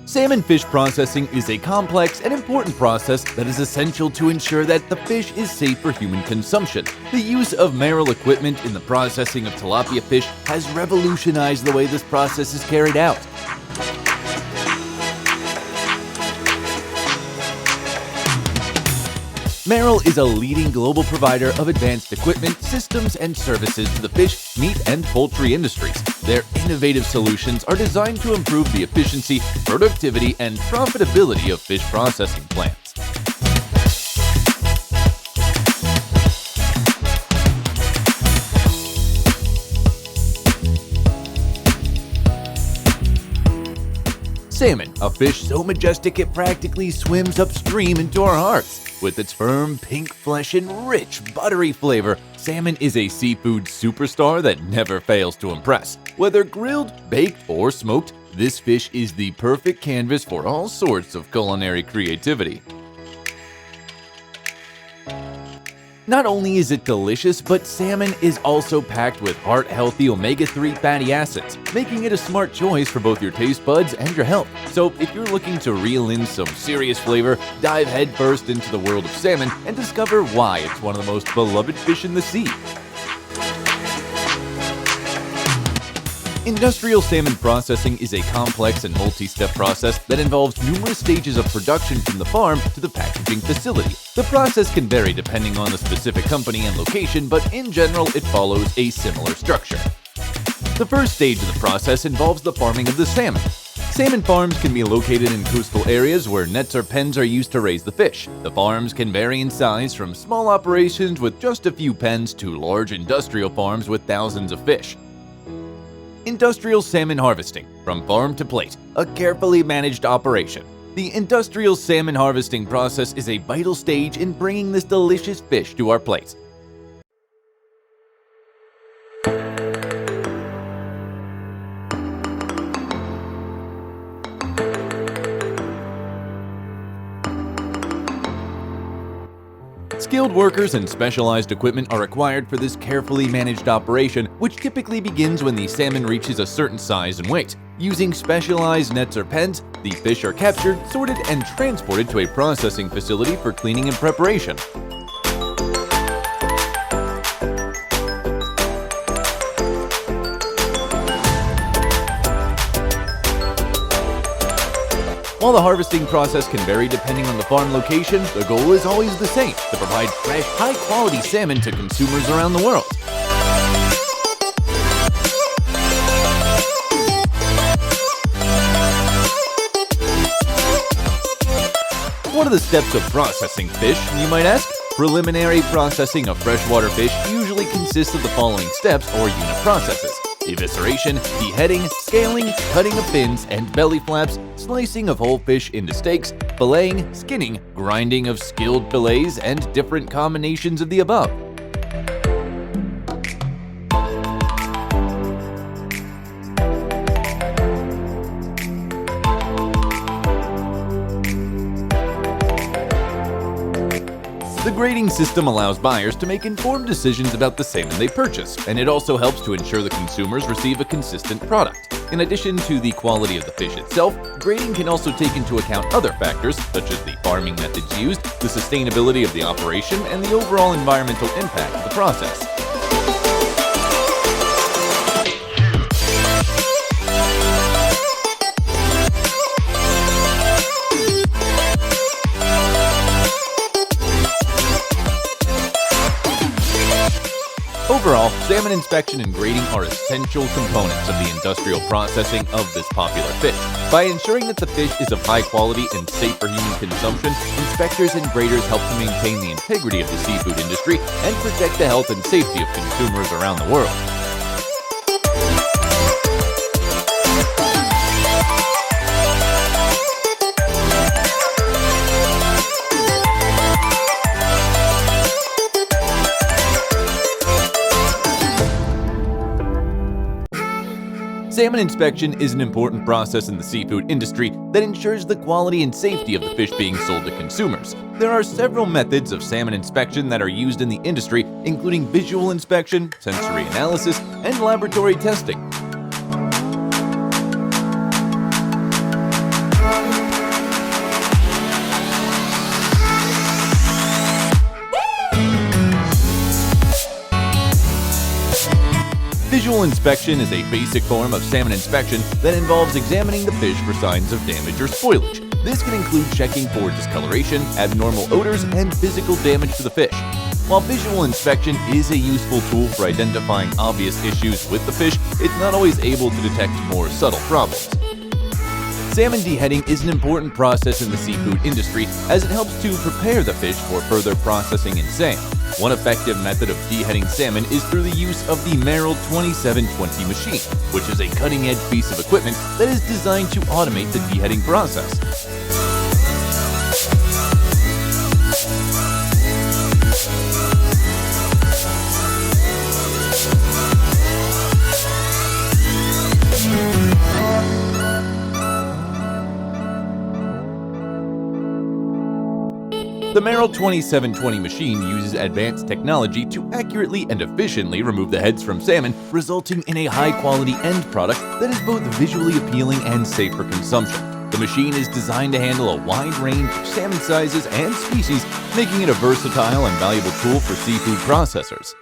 Salmon fish processing is a complex and important process that is essential to ensure that the fish is safe for human consumption. The use of Merrill equipment in the processing of tilapia fish has revolutionized the way this process is carried out. Merrill is a leading global provider of advanced equipment, systems, and services to the fish, meat, and poultry industries. Their innovative solutions are designed to improve the efficiency, productivity, and profitability of fish processing plants. Salmon, a fish so majestic it practically swims upstream into our hearts. With its firm, pink flesh and rich, buttery flavor, salmon is a seafood superstar that never fails to impress. Whether grilled, baked, or smoked, this fish is the perfect canvas for all sorts of culinary creativity. Not only is it delicious, but salmon is also packed with heart-healthy omega-3 fatty acids, making it a smart choice for both your taste buds and your health. So if you're looking to reel in some serious flavor, dive headfirst into the world of salmon and discover why it's one of the most beloved fish in the sea. Industrial salmon processing is a complex and multi-step process that involves numerous stages of production from the farm to the packaging facility. The process can vary depending on the specific company and location, but in general it follows a similar structure. The first stage of the process involves the farming of the salmon. Salmon farms can be located in coastal areas where nets or pens are used to raise the fish. The farms can vary in size from small operations with just a few pens to large industrial farms with thousands of fish. Industrial salmon harvesting, from farm to plate, a carefully managed operation. The industrial salmon harvesting process is a vital stage in bringing this delicious fish to our plates. Skilled workers and specialized equipment are required for this carefully managed operation, which typically begins when the salmon reaches a certain size and weight. Using specialized nets or pens, the fish are captured, sorted, and transported to a processing facility for cleaning and preparation. While the harvesting process can vary depending on the farm location, the goal is always the same: to provide fresh, high-quality salmon to consumers around the world. What are the steps of processing fish, you might ask? Preliminary processing of freshwater fish usually consists of the following steps or unit processes: evisceration, beheading, scaling, cutting of fins and belly flaps, slicing of whole fish into steaks, filleting, skinning, grinding of skilled fillets, and different combinations of the above. The grading system allows buyers to make informed decisions about the salmon they purchase, and it also helps to ensure the consumers receive a consistent product. In addition to the quality of the fish itself, grading can also take into account other factors such as the farming methods used, the sustainability of the operation, and the overall environmental impact of the process. Overall, salmon inspection and grading are essential components of the industrial processing of this popular fish. By ensuring that the fish is of high quality and safe for human consumption, inspectors and graders help to maintain the integrity of the seafood industry and protect the health and safety of consumers around the world. Salmon inspection is an important process in the seafood industry that ensures the quality and safety of the fish being sold to consumers. There are several methods of salmon inspection that are used in the industry, including visual inspection, sensory analysis, and laboratory testing. inspection is a basic form of salmon inspection that involves examining the fish for signs of damage or spoilage. This can include checking for discoloration, abnormal odors, and physical damage to the fish. While visual inspection is a useful tool for identifying obvious issues with the fish, it's not always able to detect more subtle problems. Salmon deheading is an important process in the seafood industry as it helps to prepare the fish for further processing and sale. One effective method of deheading salmon is through the use of the Merrill 2720 machine, which is a cutting-edge piece of equipment that is designed to automate the deheading process. The Merrill 2720 machine uses advanced technology to accurately and efficiently remove the heads from salmon, resulting in a high-quality end product that is both visually appealing and safe for consumption. The machine is designed to handle a wide range of salmon sizes and species, making it a versatile and valuable tool for seafood processors.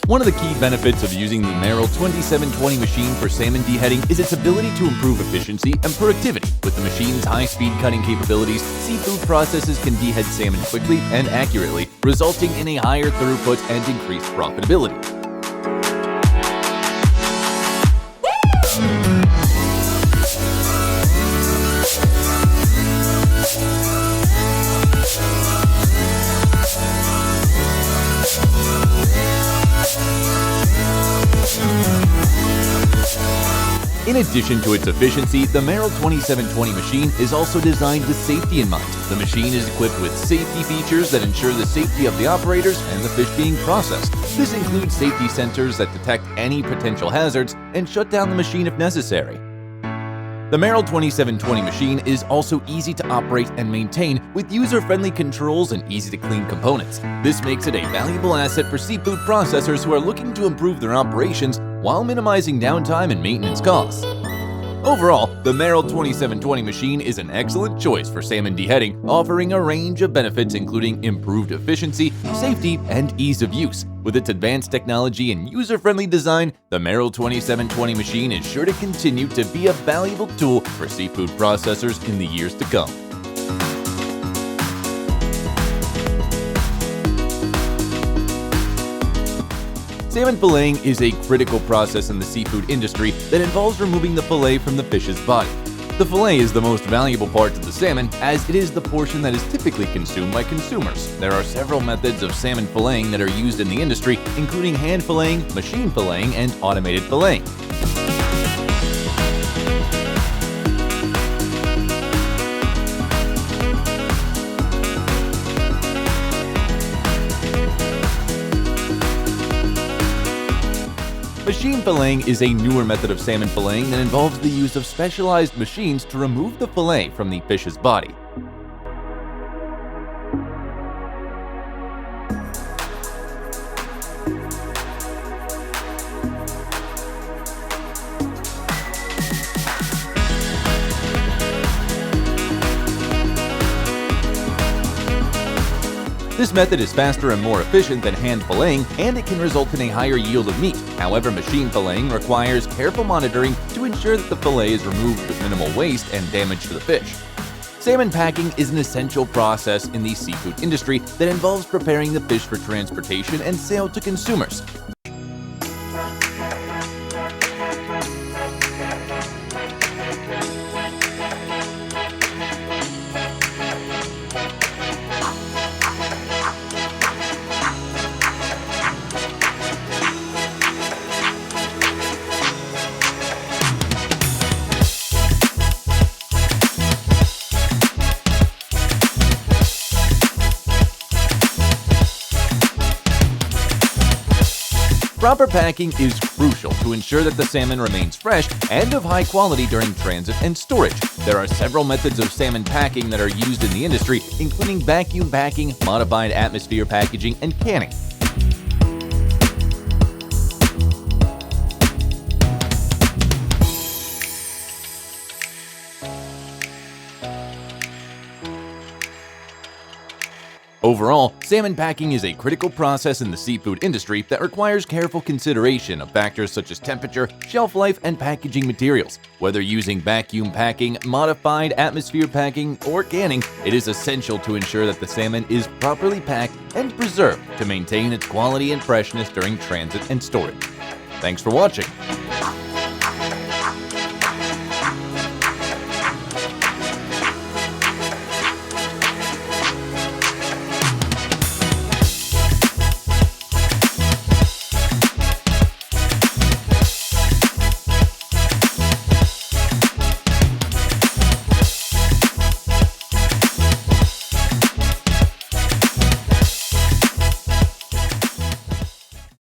One of the key benefits of using the Merrill 2720 machine for salmon deheading is its ability to improve efficiency and productivity. With the machine's high-speed cutting capabilities, seafood processors can dehead salmon quickly and accurately, resulting in a higher throughput and increased profitability. In addition to its efficiency, the Merrill 2720 machine is also designed with safety in mind. The machine is equipped with safety features that ensure the safety of the operators and the fish being processed. This includes safety sensors that detect any potential hazards and shut down the machine if necessary. The Merrill 2720 machine is also easy to operate and maintain with user-friendly controls and easy-to-clean components. This makes it a valuable asset for seafood processors who are looking to improve their operations while minimizing downtime and maintenance costs. Overall, the Merrill 2720 machine is an excellent choice for salmon deheading, offering a range of benefits including improved efficiency, safety, and ease of use. With its advanced technology and user-friendly design, the Merrill 2720 machine is sure to continue to be a valuable tool for seafood processors in the years to come. Salmon filleting is a critical process in the seafood industry that involves removing the fillet from the fish's body. The fillet is the most valuable part of the salmon, as it is the portion that is typically consumed by consumers. There are several methods of salmon filleting that are used in the industry, including hand filleting, machine filleting, and automated filleting. Machine filleting is a newer method of salmon filleting that involves the use of specialized machines to remove the fillet from the fish's body. This method is faster and more efficient than hand filleting, and it can result in a higher yield of meat. However, machine filleting requires careful monitoring to ensure that the fillet is removed with minimal waste and damage to the fish. Salmon packing is an essential process in the seafood industry that involves preparing the fish for transportation and sale to consumers. Proper packing is crucial to ensure that the salmon remains fresh and of high quality during transit and storage. There are several methods of salmon packing that are used in the industry, including vacuum packing, modified atmosphere packaging, and canning. Overall, salmon packing is a critical process in the seafood industry that requires careful consideration of factors such as temperature, shelf life, and packaging materials. Whether using vacuum packing, modified atmosphere packing, or canning, it is essential to ensure that the salmon is properly packed and preserved to maintain its quality and freshness during transit and storage. Thanks for watching.